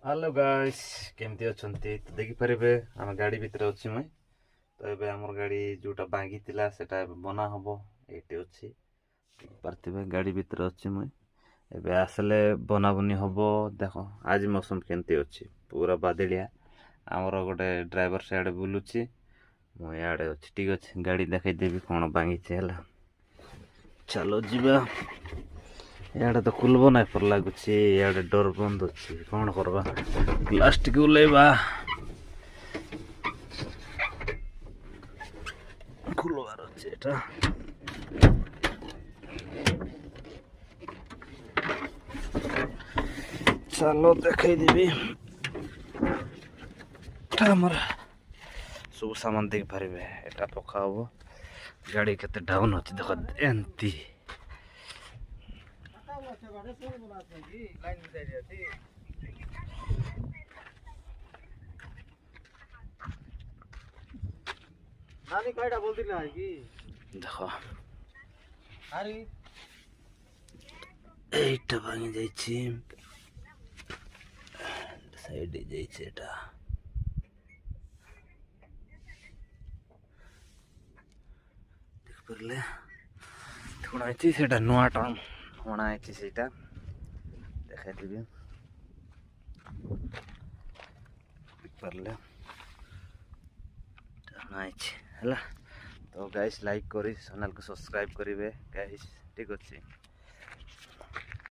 Hello guys केमती अछंती तो देखि परिबे हम गाड़ी भीतर अछि मुई तो एबे हमर गाड़ी जोटा बांगी थिला सेटा एबे बना हबो एटे अछि परतिबे गाड़ी भीतर अछि मुई एबे आसले बना बनी हबो देखो आज मौसम केमती अछि पूरा बादलिया हमर गोटे ड्राइवर साइड बुलुछि मु याडे अछि ठीक अछि गाड़ी देखाइ देबी कोन बांगी छै हला चलो जिबा याडे तो खुलबो नाइ पर लागुछि याडे डोर बंद अछि कोन करबा प्लास्टिक उलेबा खुलबार अछि एटा चलो देखाइ देबी हमर सब सामान देख पारिबे एटा पका हबो गाड़ी केते डाउन अछि देख एंती नानी कईटा बोलती ना कि देखो अरे এইটা ভাঙি যাইছি সাইডে যাইছে এটা দেখ পারলে থোড়া আছে সেটা নোয়াটা হোনা আছে সেটা দেখাই দিবি দেখ পারলে হোনা আছে ହେଲା ତ ଗାଇସ୍ ଲାଇକ୍ କରି ଚ୍ୟାନେଲକୁ ସବସ୍କ୍ରାଇବ୍ କରିବେ ଗାଇସ୍ ଠିକ୍ ଅଛି।